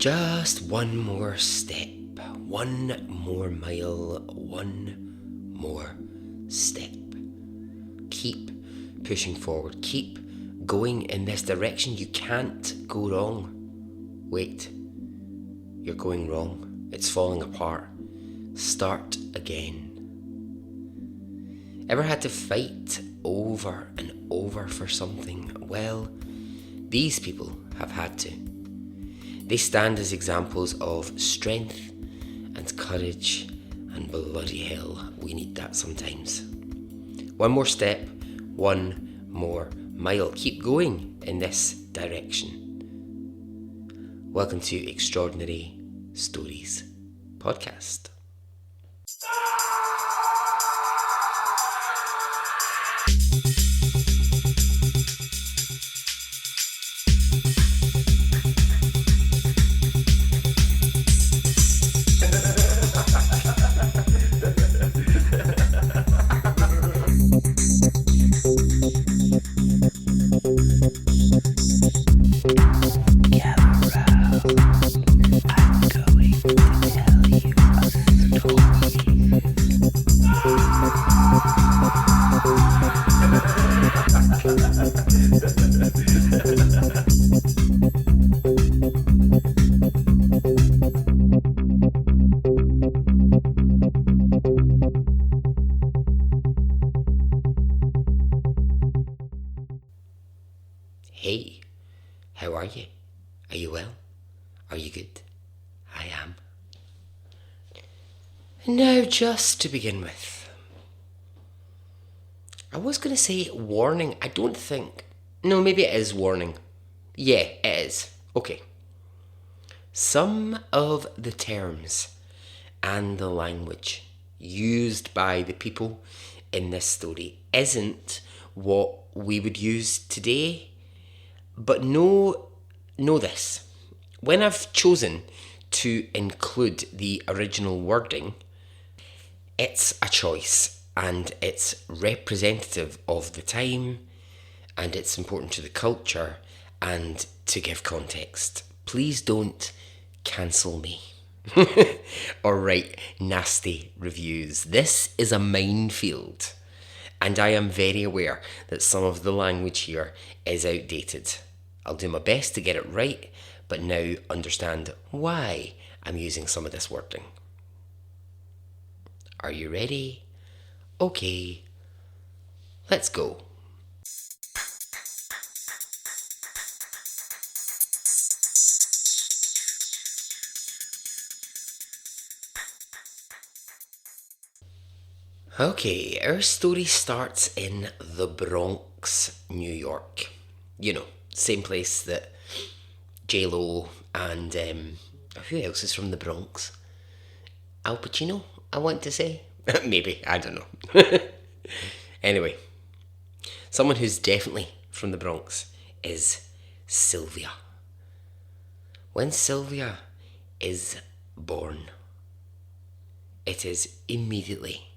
Just one more step, one more mile, one more step. Keep pushing forward, keep going in this direction. You can't go wrong. Wait, you're going wrong. It's falling apart. Start again. Ever had to fight over and over for something? Well, these people have had to. They stand as examples of strength and courage, and bloody hell, we need that sometimes. One more step, one more mile. Keep going in this direction. Welcome to Extraordinary Stories Podcast. Hey, how are you? Are you well? Are you good? I am. Now, just to begin with, I was going to say warning. I don't think. No, maybe it is warning. Yeah, it is. Okay. Some of the terms and the language used by the people in this story isn't what we would use today. But know this. When I've chosen to include the original wording, it's a choice and it's representative of the time and it's important to the culture and to give context. Please don't cancel me or write nasty reviews. This is a minefield and I am very aware that some of the language here is outdated. I'll do my best to get it right, but now understand why I'm using some of this wording. Are you ready? Okay, let's go. Okay, our story starts in the Bronx, New York. You know, same place that J-Lo and who else is from the Bronx? Al Pacino, I want to say. Maybe, I don't know. Anyway, someone who's definitely from the Bronx is Sylvia. When Sylvia is born, it is immediately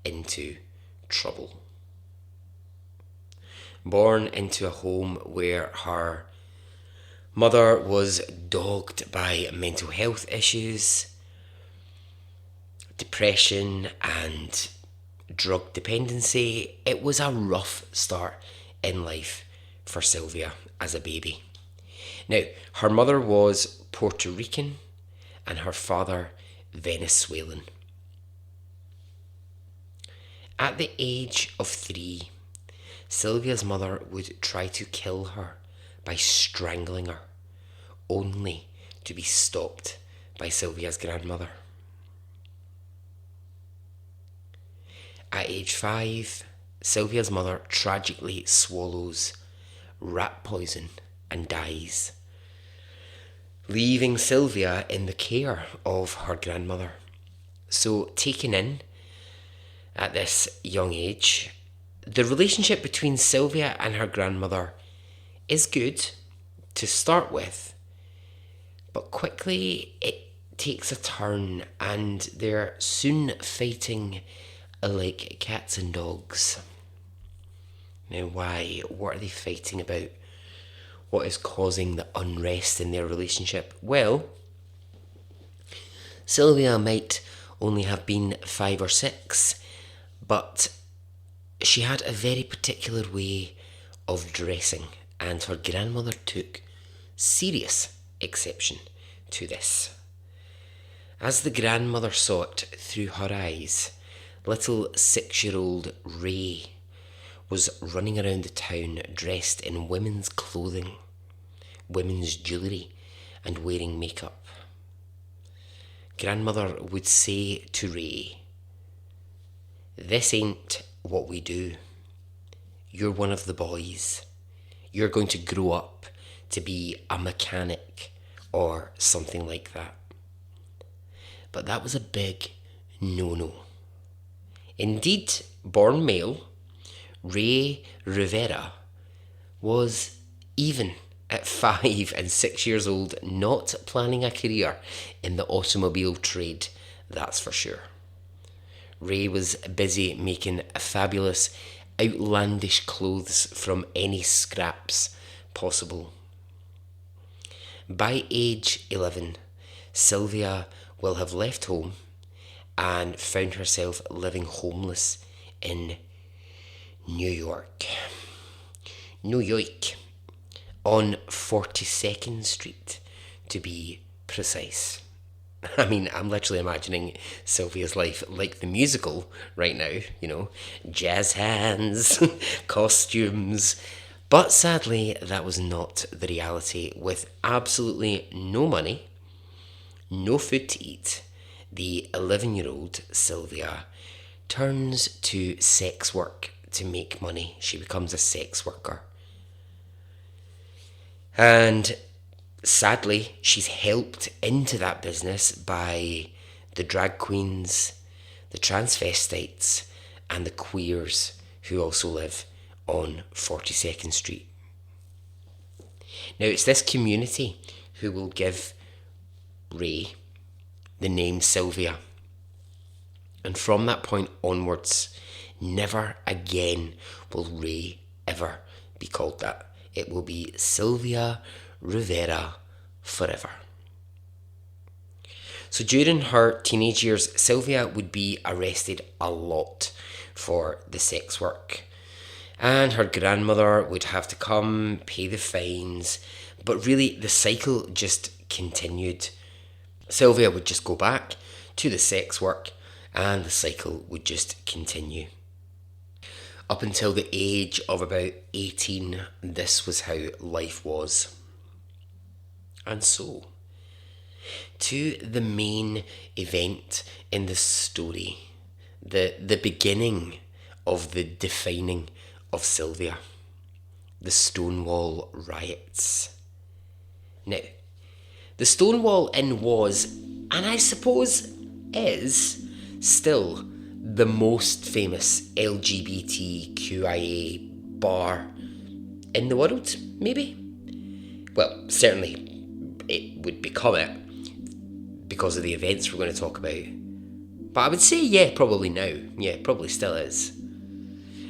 into trouble. Born into a home where her mother was dogged by mental health issues, depression and drug dependency. It was a rough start in life for Sylvia as a baby. Now, her mother was Puerto Rican and her father Venezuelan. At the age of 3, Sylvia's mother would try to kill her by strangling her, only to be stopped by Sylvia's grandmother. At age 5, Sylvia's mother tragically swallows rat poison and dies, leaving Sylvia in the care of her grandmother. So, taken in at this young age, the relationship between Sylvia and her grandmother is good to start with, but quickly it takes a turn and they're soon fighting like cats and dogs. Now why? What are they fighting about? What is causing the unrest in their relationship? Well, Sylvia might only have been 5 or 6, but she had a very particular way of dressing, and her grandmother took serious exception to this. As the grandmother saw it through her eyes, little 6-year-old Ray was running around the town dressed in women's clothing, women's jewellery, and wearing makeup. Grandmother would say to Ray, "This ain't what we do. You're one of the boys. You're going to grow up to be a mechanic or something like that." But that was a big no-no. Indeed, born male, Ray Rivera was, even at 5 and 6 years old, not planning a career in the automobile trade, that's for sure. Ray was busy making fabulous, outlandish clothes from any scraps possible. By age 11, Sylvia will have left home and found herself living homeless in New York. New York, on 42nd Street, to be precise. I mean, I'm literally imagining Sylvia's life like the musical right now, jazz hands, costumes. But sadly, that was not the reality. With absolutely no money, no food to eat, the 11-year-old Sylvia turns to sex work to make money. She becomes a sex worker. And sadly, she's helped into that business by the drag queens, the transvestites, and the queers who also live on 42nd Street. Now, it's this community who will give Ray the name Sylvia. And from that point onwards, never again will Ray ever be called that. It will be Sylvia Rivera forever. So during her teenage years, Sylvia would be arrested a lot for the sex work. And her grandmother would have to come, pay the fines. But really, the cycle just continued. Sylvia would just go back to the sex work, and the cycle would just continue. Up until the age of about 18, this was how life was. And so, to the main event in the story, the beginning of the defining of Sylvia, the Stonewall riots. Now, the Stonewall Inn was, and I suppose is, still the most famous LGBTQIA bar in the world, maybe? Well, certainly it would become it because of the events we're going to talk about. But I would say, yeah, probably now. Yeah, probably still is.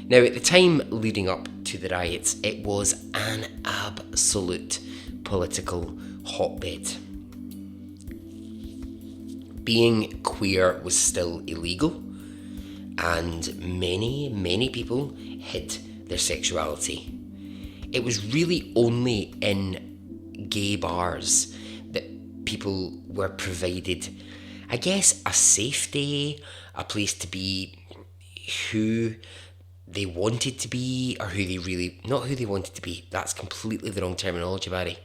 Now, at the time leading up to the riots, it was an absolute political hotbed. Being queer was still illegal, and many people hid their sexuality. It was really only in gay bars that people were provided, I guess, a safety, a place to be who they wanted to be, or who they really, not who they wanted to be, that's completely the wrong terminology, Barry.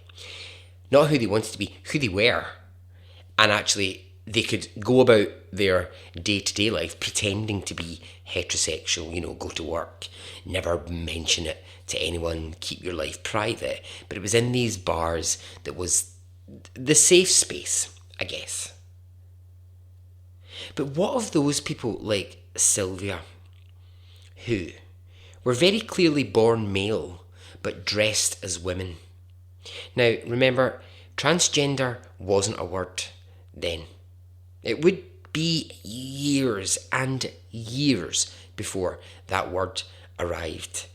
Not who they wanted to be, who they were. And actually, they could go about their day-to-day life pretending to be heterosexual, go to work, never mention it to anyone, keep your life private. But it was in these bars that was the safe space, I guess. But what of those people like Sylvia, who were very clearly born male, but dressed as women? Now, remember, transgender wasn't a word then. It would be years and years before that word arrived.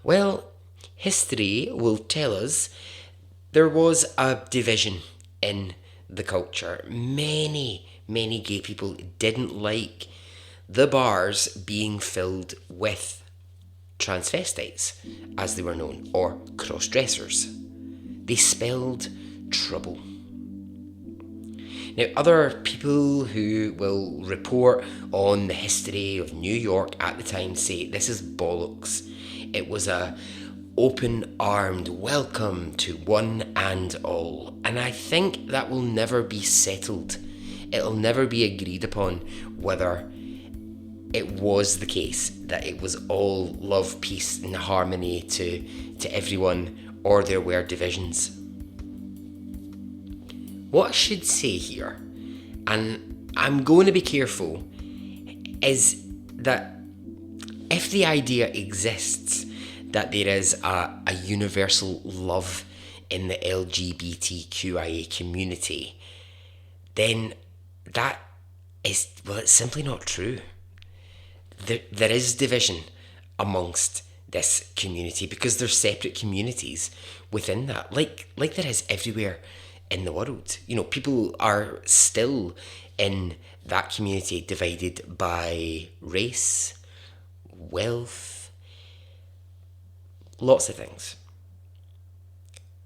Well, History will tell us there was a division in the culture. Many gay people didn't like the bars being filled with transvestites, as they were known, or cross-dressers. They spelled trouble. Now, other people who will report on the history of New York at the time say this is bollocks. It was a open-armed welcome to one and all. And I think that will never be settled. It'll never be agreed upon whether it was the case that it was all love, peace and harmony to everyone, or there were divisions. What I should say here, and I'm going to be careful, is that if the idea exists that there is a universal love in the LGBTQIA community, then that is, well, it's simply not true. There is division amongst this community because there's separate communities within that, like there is everywhere in the world. You know, people are still in that community divided by race, wealth, lots of things.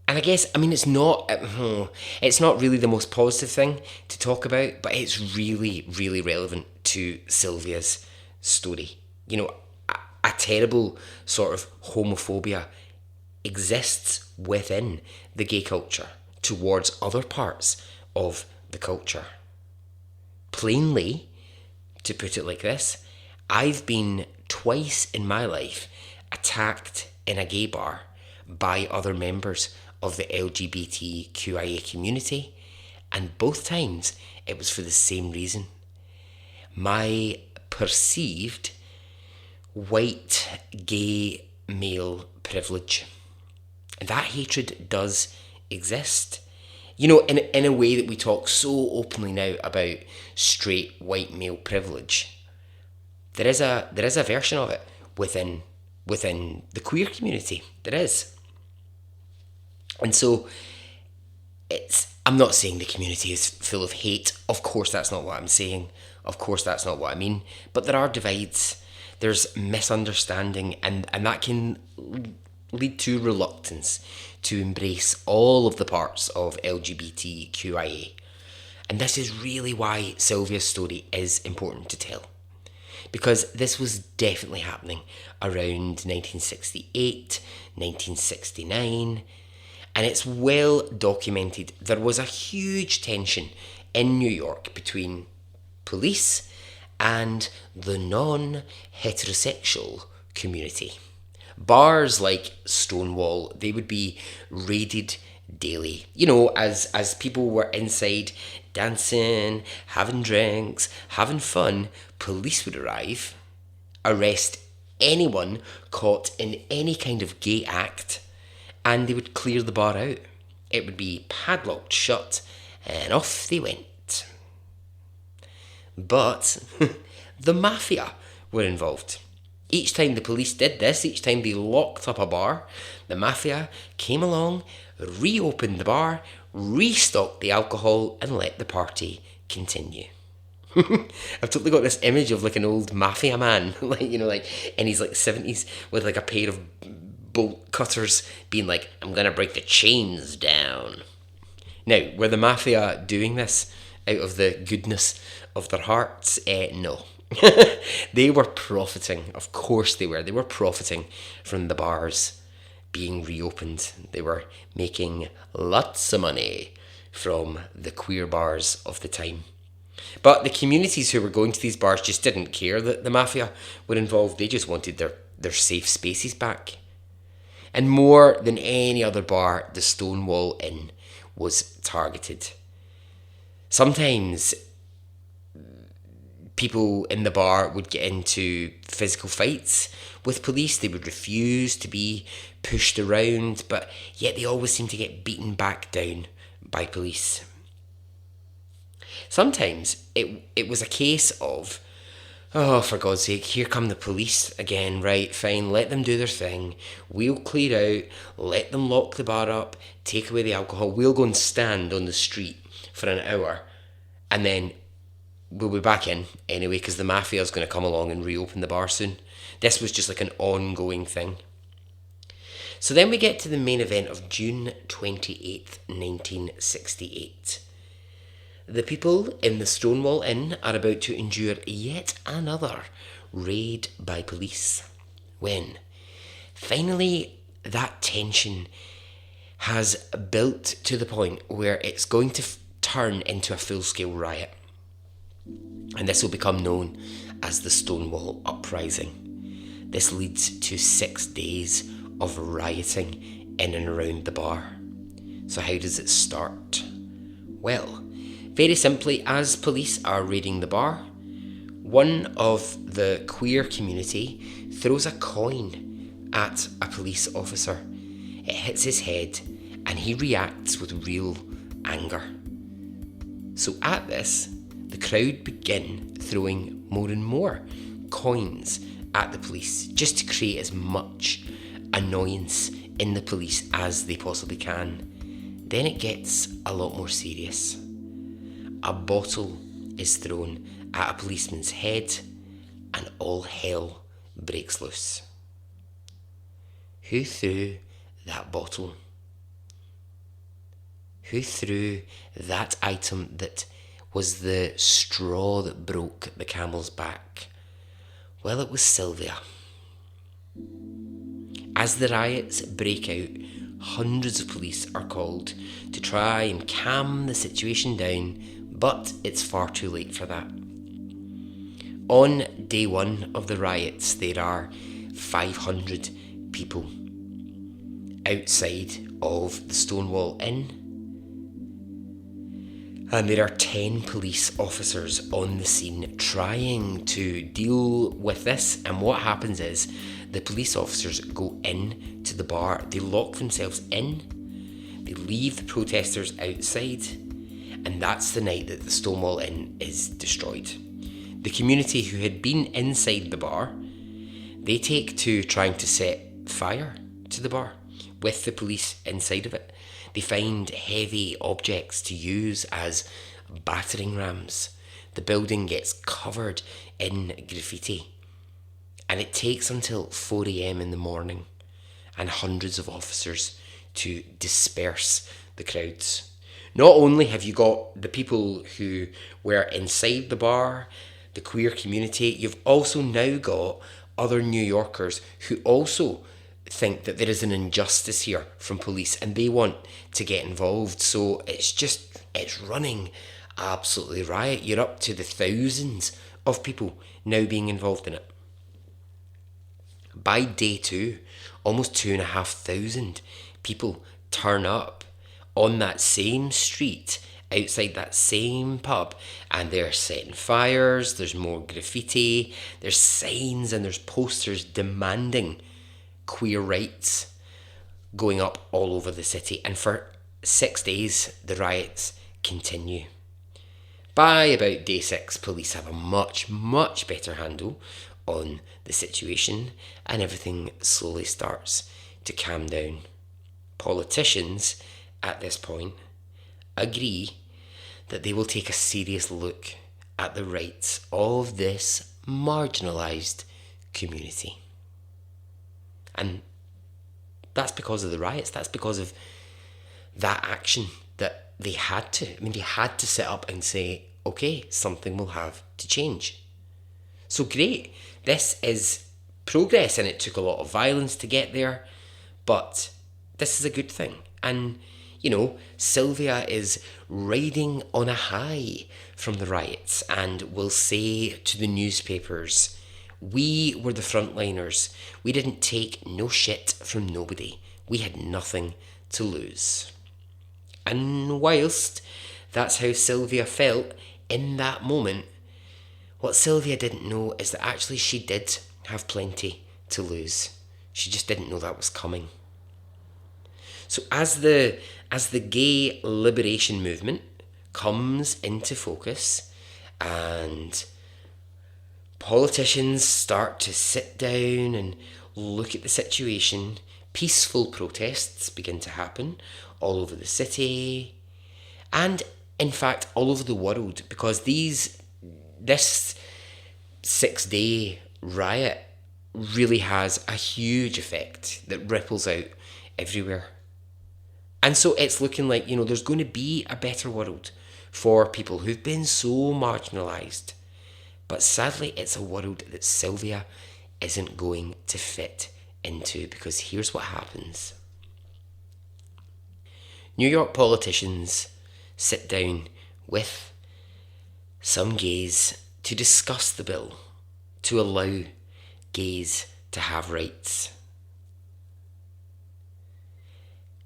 And I guess, I mean, it's not really the most positive thing to talk about, but it's really, really relevant to Sylvia's story. You know, a terrible sort of homophobia exists within the gay culture towards other parts of the culture. Plainly, to put it like this, I've been twice in my life attacked in a gay bar by other members of the LGBTQIA community, and both times it was for the same reason. My perceived white gay male privilege. And that hatred does exist. You know, in a way that we talk so openly now about straight white male privilege, there is a version of it within the queer community. There is. And so I'm not saying the community is full of hate. Of course that's not what I'm saying. Of course that's not what I mean. But there are divides. There's misunderstanding, and that can lead to reluctance to embrace all of the parts of LGBTQIA. And this is really why Sylvia's story is important to tell. Because this was definitely happening around 1968, 1969, and it's well documented there was a huge tension in New York between police and the non-heterosexual community. Bars like Stonewall, they would be raided daily. You know, as people were inside dancing, having drinks, having fun, police would arrive, arrest anyone caught in any kind of gay act, and they would clear the bar out. It would be padlocked shut, and off they went. But the mafia were involved. Each time the police did this, each time they locked up a bar, the mafia came along, reopened the bar, restocked the alcohol, and let the party continue. I've totally got this image of like an old mafia man, like, you know, like in his like 70s with like a pair of bolt cutters being like, I'm gonna break the chains down. Now, were the mafia doing this out of the goodness of their hearts? No. They were profiting. Of course they were. They were profiting from the bars being reopened. They were making lots of money from the queer bars of the time. But the communities who were going to these bars just didn't care that the mafia were involved. They just wanted their safe spaces back. And more than any other bar, the Stonewall Inn was targeted. Sometimes people in the bar would get into physical fights with police. They would refuse to be pushed around, but yet they always seem to get beaten back down by police. Sometimes it was a case of Oh, for God's sake, here come the police again. Right, fine, let them do their thing. We'll clear out, let them lock the bar up, take away the alcohol. We'll go and stand on the street for an hour, and then we'll be back in anyway because the mafia's going to come along and reopen the bar soon. This was just like an ongoing thing. So then we get to the main event of June 28th, 1968. The people in the Stonewall Inn are about to endure yet another raid by police when finally that tension has built to the point where it's going to turn into a full-scale riot. And this will become known as the Stonewall Uprising. This leads to 6 days of rioting in and around the bar. So how does it start? Well, very simply, as police are raiding the bar, one of the queer community throws a coin at a police officer. It hits his head and he reacts with real anger. So at this, the crowd begin throwing more and more coins at the police just to create as much annoyance in the police as they possibly can. Then it gets a lot more serious. A bottle is thrown at a policeman's head and all hell breaks loose. Who threw that bottle? Who threw that item that was the straw that broke the camel's back? Well, it was Sylvia. As the riots break out, hundreds of police are called to try and calm the situation down, but it's far too late for that. On day one of the riots, there are 500 people outside of the Stonewall Inn, and there are 10 police officers on the scene trying to deal with this. And what happens is the police officers go in to the bar, they lock themselves in, they leave the protesters outside, and that's the night that the Stonewall Inn is destroyed. The community who had been inside the bar, they take to trying to set fire to the bar with the police inside of it. They find heavy objects to use as battering rams. The building gets covered in graffiti. And it takes until 4 a.m. in the morning and hundreds of officers to disperse the crowds. Not only have you got the people who were inside the bar, the queer community, you've also now got other New Yorkers who also think that there is an injustice here from police and they want to get involved. So it's running absolutely riot. You're up to the thousands of people now being involved in it. By day two, almost 2,500 people turn up on that same street outside that same pub, and they're setting fires, there's more graffiti, there's signs and there's posters demanding queer rights going up all over the city. And for 6 days the riots continue. By about day 6, police have a much better handle on the situation and everything slowly starts to calm down. Politicians at this point agree that they will take a serious look at the rights of this marginalised community. And that's because of the riots. That's because of that action that they had to. I mean, they had to sit up and say, okay, something will have to change. So great. This is progress, and it took a lot of violence to get there, but this is a good thing. And, you know, Sylvia is riding on a high from the riots and will say to the newspapers, we were the frontliners. We didn't take no shit from nobody. We had nothing to lose. And whilst that's how Sylvia felt in that moment, what Sylvia didn't know is that actually she did have plenty to lose. She just didn't know that was coming. So as the gay liberation movement comes into focus and Politicians start to sit down and look at the situation. Peaceful protests begin to happen all over the city and, in fact, all over the world, because this 6-day riot really has a huge effect that ripples out everywhere. And so it's looking like, there's going to be a better world for people who've been so marginalised. But sadly, it's a world that Sylvia isn't going to fit into, because here's what happens. New York politicians sit down with some gays to discuss the bill to allow gays to have rights.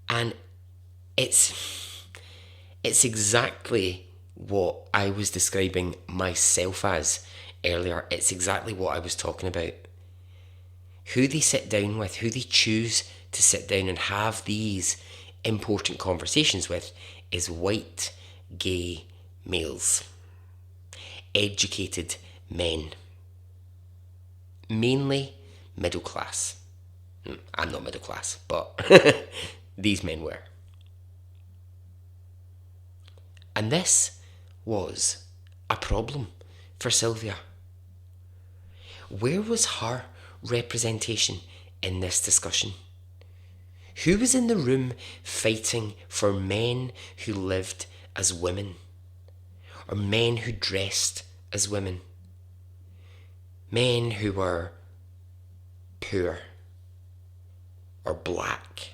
And it's exactly what I was describing myself as earlier. It's exactly what I was talking about. Who they sit down with, who they choose to sit down and have these important conversations with, is white, gay males. Educated men. Mainly middle class. I'm not middle class, but these men were. And this was a problem for Sylvia. Where was her representation in this discussion? Who was in the room fighting for men who lived as women, or men who dressed as women, men who were poor or black?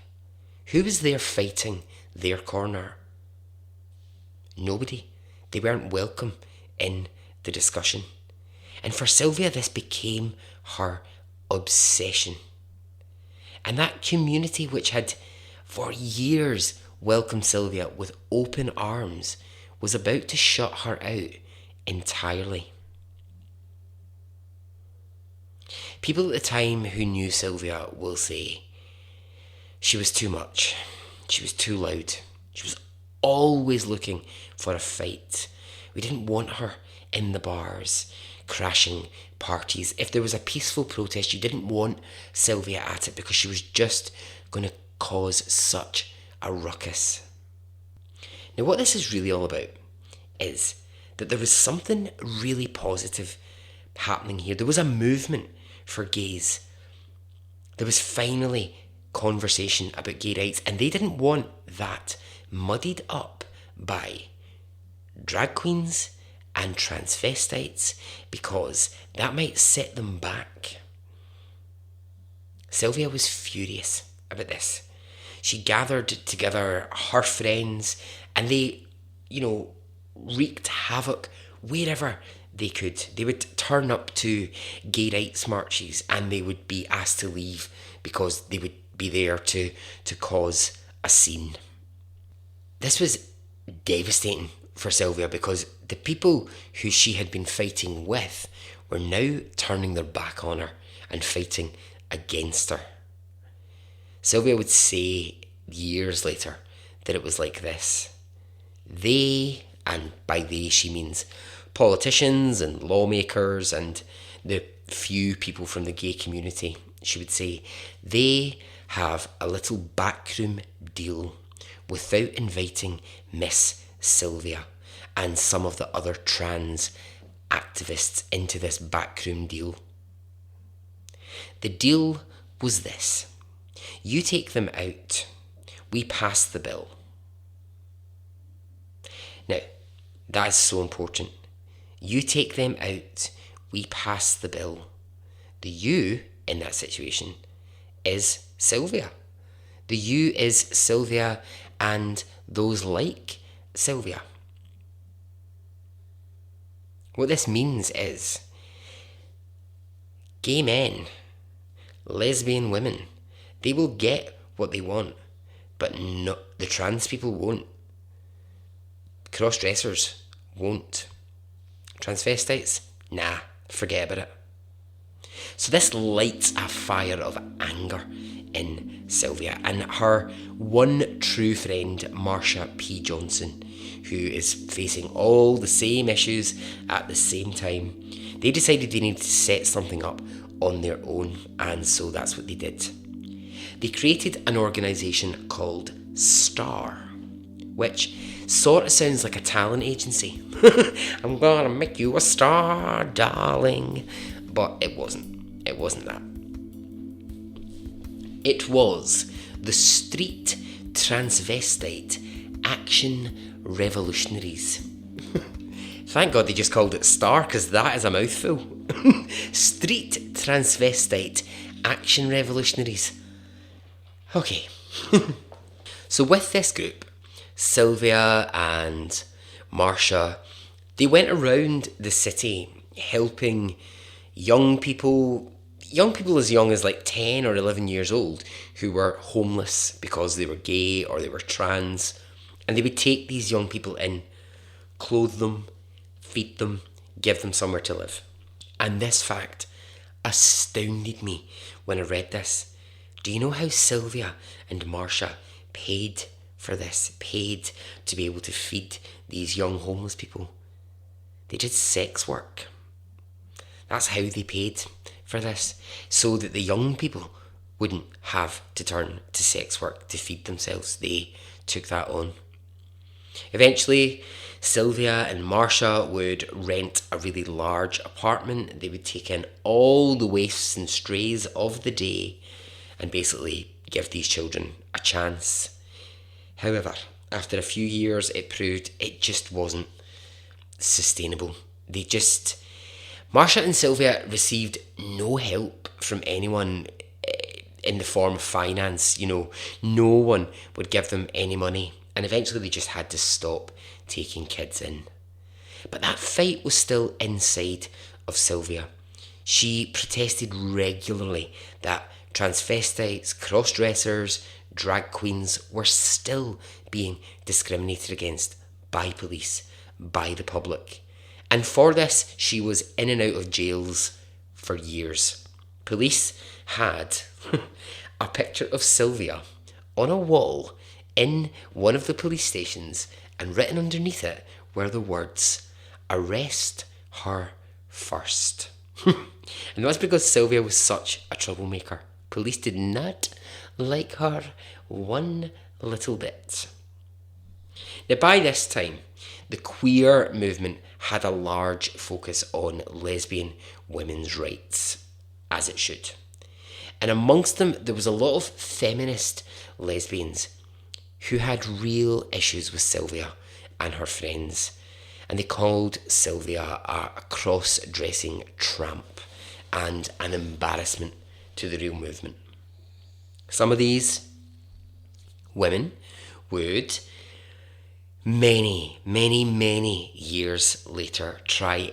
Who was there fighting their corner? Nobody. They weren't welcome in the discussion. And for Sylvia, this became her obsession. And that community, which had for years welcomed Sylvia with open arms, was about to shut her out entirely. People at the time who knew Sylvia will say she was too much. She was too loud. She was always looking for a fight. We didn't want her in the bars, crashing parties. If there was a peaceful protest, you didn't want Sylvia at it, because she was just going to cause such a ruckus. Now, what this is really all about is that there was something really positive happening here. There was a movement for gays. There was finally conversation about gay rights, and they didn't want that muddied up by drag queens and transvestites, because that might set them back. Sylvia was furious about this. She gathered together her friends, and they, wreaked havoc wherever they could. They would turn up to gay rights marches, and they would be asked to leave because they would be there to cause a scene. This was devastating for Sylvia, because the people who she had been fighting with were now turning their back on her and fighting against her. Sylvia would say years later that it was like this. They, and by they she means politicians and lawmakers and the few people from the gay community, she would say, they have a little backroom deal without inviting Miss Sylvia and some of the other trans activists into this backroom deal. The deal was this: you take them out, we pass the bill. Now, that is so important. You take them out, we pass the bill. The you in that situation is Sylvia. The you is Sylvia and those like Sylvia. What this means is gay men, lesbian women, they will get what they want, but no, the trans people won't. Cross-dressers won't. Transvestites, nah, forget about it. So this lights a fire of anger in Sylvia, and her one true friend, Marsha P. Johnson, who is facing all the same issues at the same time, They decided they needed to set something up on their own, and so that's what they did. They created an organisation called STAR, which sort of sounds like a talent agency. I'm gonna make you a star, darling. But it wasn't. It wasn't that. It was the Street Transvestite Action Revolutionaries. Thank God they just called it STAR, because that is a mouthful. Street Transvestite Action Revolutionaries. Okay. So with this group, Sylvia and Marcia, they went around the city helping young people as young as like 10 or 11 years old who were homeless because they were gay or they were trans. And they would take these young people in, clothe them, feed them, give them somewhere to live. And this fact astounded me when I read this. Do you know how Sylvia and Marcia paid for this? Paid to be able to feed these young homeless people? They did sex work. That's how they paid for this, so that the young people wouldn't have to turn to sex work to feed themselves. They took that on. Eventually, Sylvia and Marcia would rent a really large apartment. They would take in all the waifs and strays of the day and basically give these children a chance. However, after a few years, it proved it just wasn't sustainable. Marcia and Sylvia received no help from anyone in the form of finance. No one would give them any money. And eventually they just had to stop taking kids in. But that fight was still inside of Sylvia. She protested regularly that transvestites, cross-dressers, drag queens were still being discriminated against by police, by the public. And for this, she was in and out of jails for years. Police had a picture of Sylvia on a wall in one of the police stations, and written underneath it were the words, "Arrest her first." And that's because Sylvia was such a troublemaker. Police did not like her one little bit. Now, by this time, the queer movement had a large focus on lesbian women's rights, as it should. And amongst them, there was a lot of feminist lesbians who had real issues with Sylvia and her friends. And they called Sylvia a cross-dressing tramp and an embarrassment to the real movement. Some of these women would, many years later, try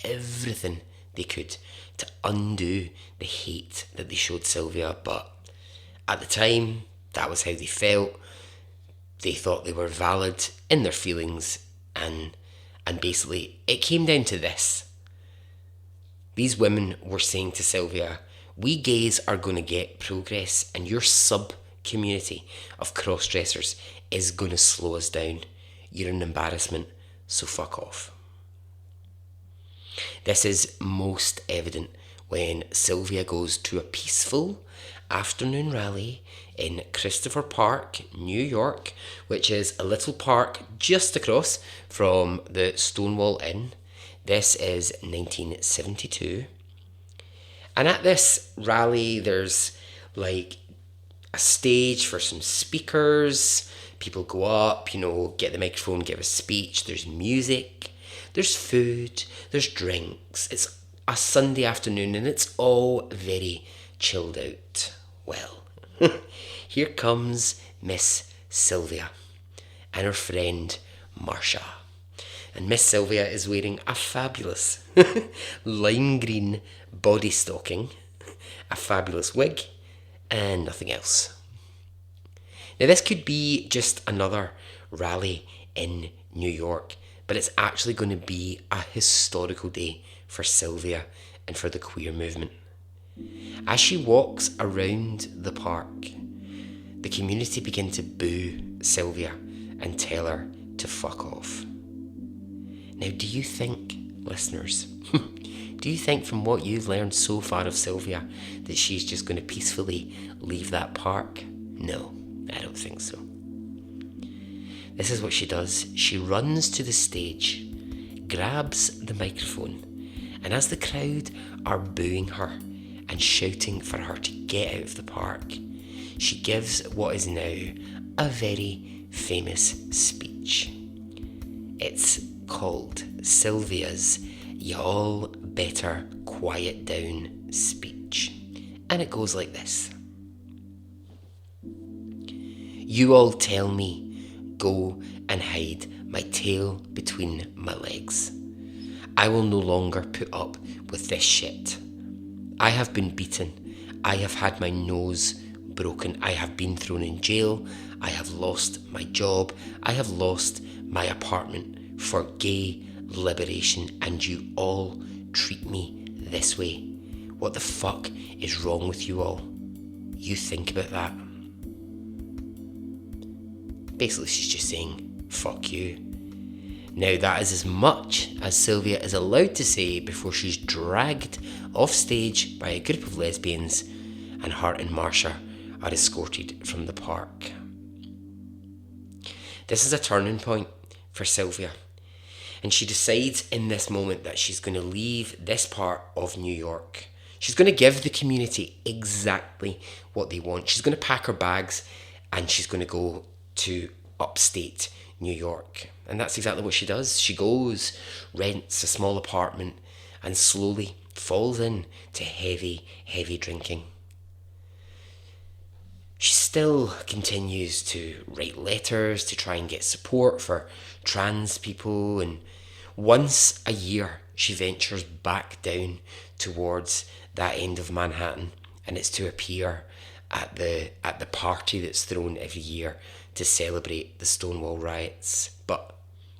everything they could to undo the hate that they showed Sylvia. But at the time, that was how they felt. They thought they were valid in their feelings, and basically it came down to this. These women were saying to Sylvia, we gays are going to get progress, and your sub-community of cross-dressers is going to slow us down. You're an embarrassment, so fuck off. This is most evident when Sylvia goes to a peaceful afternoon rally in Christopher Park, New York, which is a little park just across from the Stonewall Inn. This is 1972. And at this rally, there's like a stage for some speakers. People go up, get the microphone, give a speech. There's music, there's food, there's drinks. It's a Sunday afternoon and it's all very chilled out. Well, here comes Miss Sylvia and her friend Marcia. And Miss Sylvia is wearing a fabulous lime green body stocking, a fabulous wig, and nothing else. Now, this could be just another rally in New York, but it's actually going to be a historical day for Sylvia and for the queer movement. As she walks around the park, the community begin to boo Sylvia and tell her to fuck off. Now, do you think, listeners, Do you think from what you've learned so far of Sylvia that she's just going to peacefully leave that park? No, I don't think so. This is what she does. She runs to the stage, grabs the microphone, and as the crowd are booing her and shouting for her to get out of the park, she gives what is now a very famous speech. It's called Sylvia's "Y'all Better Quiet Down" speech. And it goes like this. You all tell me, go and hide my tail between my legs. I will no longer put up with this shit. I have been beaten. I have had my nose broken. I have been thrown in jail. I have lost my job. I have lost my apartment for gay liberation, and you all treat me this way. What the fuck is wrong with you all? You think about that. Basically, she's just saying, fuck you. Now, that is as much as Sylvia is allowed to say before she's dragged off stage by a group of lesbians, and her and Marsha are escorted from the park. This is a turning point for Sylvia, and she decides in this moment that she's going to leave this part of New York. She's going to give the community exactly what they want. She's going to pack her bags and she's going to go to upstate New York. And that's exactly what she does. She goes, rents a small apartment, and slowly falls into heavy, heavy drinking. She still continues to write letters to try and get support for trans people, and once a year she ventures back down towards that end of Manhattan, and it's to appear at the party that's thrown every year to celebrate the Stonewall riots. But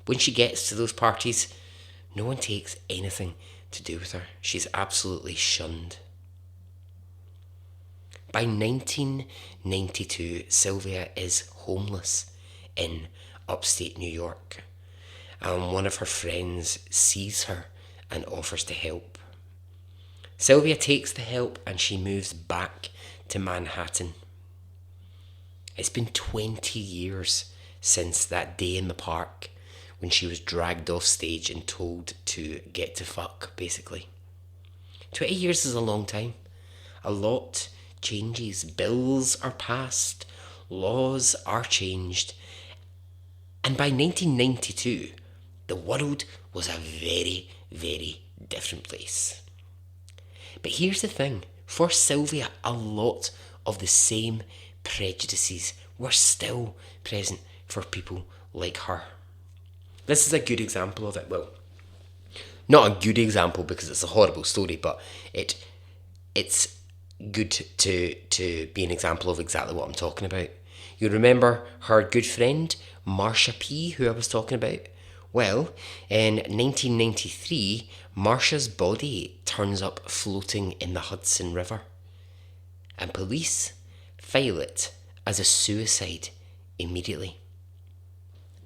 when she gets to those parties, no one takes anything to do with her. She's absolutely shunned. By 1992, Sylvia is homeless in upstate New York, and one of her friends sees her and offers to help. Sylvia takes the help and she moves back to Manhattan. It's been 20 years since that day in the park when she was dragged off stage and told to get to fuck, basically. 20 years is a long time. A lot changes. Bills are passed. Laws are changed. And by 1992, the world was a very, very different place. But here's the thing. For Sylvia, a lot of the same prejudices were still present for people like her. This is a good example of it. Well, not a good example because it's a horrible story, but it's good to be an example of exactly what I'm talking about. You remember her good friend, Marsha P., who I was talking about? Well, in 1993, Marsha's body turns up floating in the Hudson River, and police file it as a suicide immediately.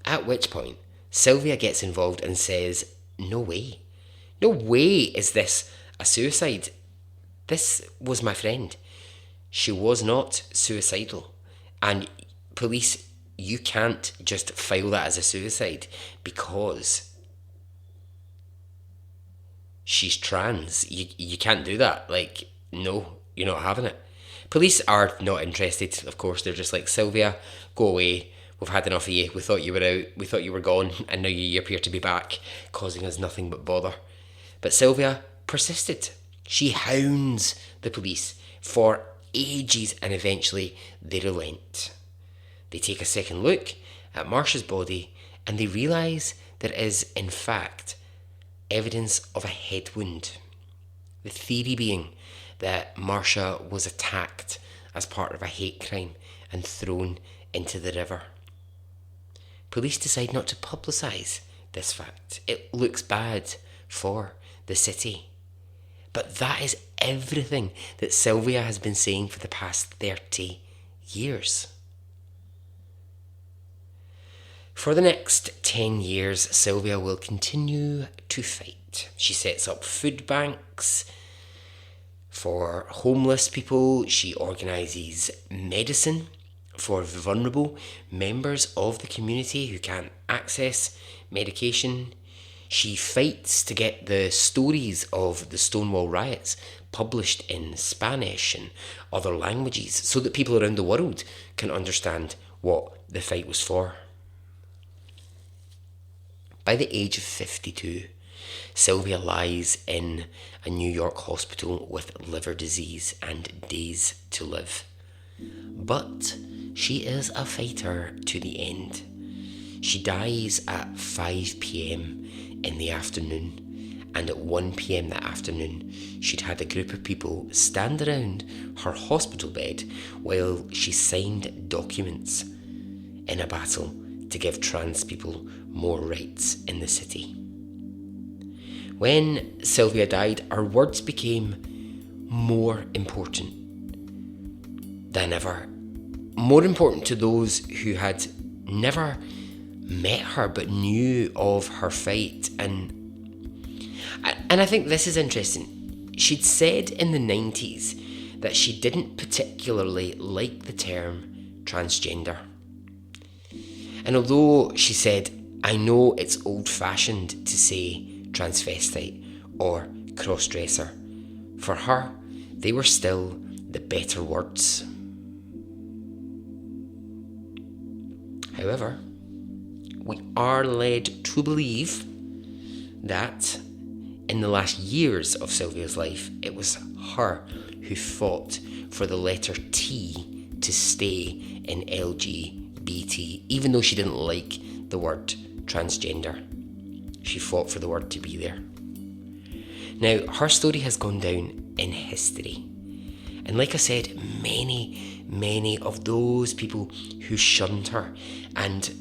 At which point, Sylvia gets involved and says, no way is this a suicide. This was my friend. She was not suicidal. And police, you can't just file that as a suicide because she's trans. You can't do that. Like, no, you're not having it. Police are not interested, of course. They're just like, Sylvia, go away. We've had enough of you. We thought you were out. We thought you were gone. And now you appear to be back, causing us nothing but bother. But Sylvia persisted. She hounds the police for ages, and eventually they relent. They take a second look at Marsha's body and they realise there is, in fact, evidence of a head wound. The theory being that Marsha was attacked as part of a hate crime and thrown into the river. Police decide not to publicise this fact. It looks bad for the city. But that is everything that Sylvia has been saying for the past 30 years. For the next 10 years, Sylvia will continue to fight. She sets up food banks for homeless people. She organises medicine for vulnerable members of the community who can't access medication. She fights to get the stories of the Stonewall riots published in Spanish and other languages so that people around the world can understand what the fight was for. By the age of 52, Sylvia lies in a New York hospital with liver disease and days to live. But she is a fighter to the end. She dies at 5 p.m. in the afternoon, and at 1 p.m. that afternoon, she'd had a group of people stand around her hospital bed while she signed documents in a battle to give trans people more rights in the city. When Sylvia died, her words became more important than ever. More important to those who had never met her but knew of her fight. And I think this is interesting. She'd said in the 90s that she didn't particularly like the term transgender. And although she said, I know it's old-fashioned to say transvestite or cross-dresser, for her, they were still the better words. However, we are led to believe that in the last years of Sylvia's life, it was her who fought for the letter T to stay in LGBT, even though she didn't like the word transgender. She fought for the word to be there. Now, her story has gone down in history. And like I said, many of those people who shunned her and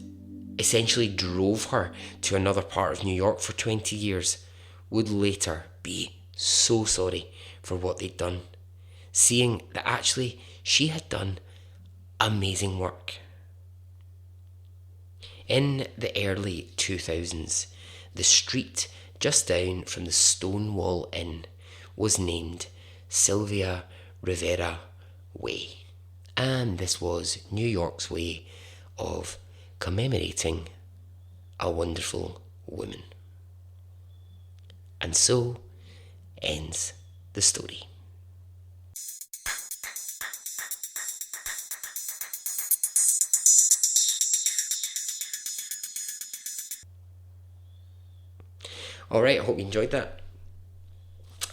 essentially drove her to another part of New York for 20 years would later be so sorry for what they'd done, seeing that actually she had done amazing work. In the early 2000s, the street just down from the Stonewall Inn was named Sylvia Rivera Way. And this was New York's way of commemorating a wonderful woman. And so ends the story. Alright, I hope you enjoyed that.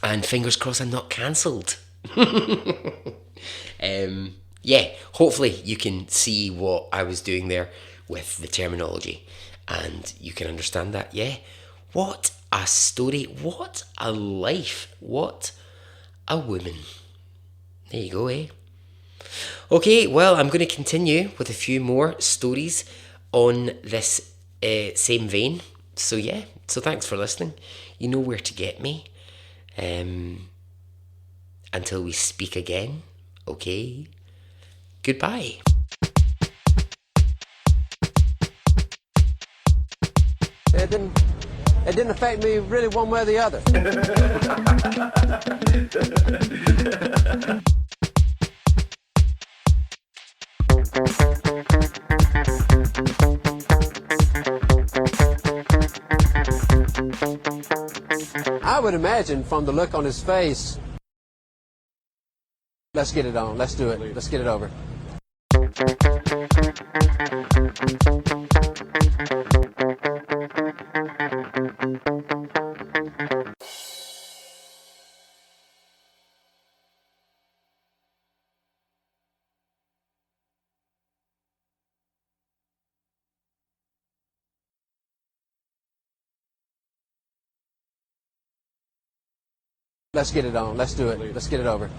And fingers crossed I'm not cancelled. Yeah, hopefully you can see what I was doing there with the terminology and you can understand that. Yeah, what a story, what a life, what a woman. There you go, eh? Okay, well, I'm going to continue with a few more stories on this same vein. So yeah, so thanks for listening. You know where to get me. Until we speak again, okay? Goodbye. It didn't affect me really one way or the other. I would imagine from the look on his face, let's get it on, let's do it, let's get it over. Let's get it on, let's do it, let's get it over.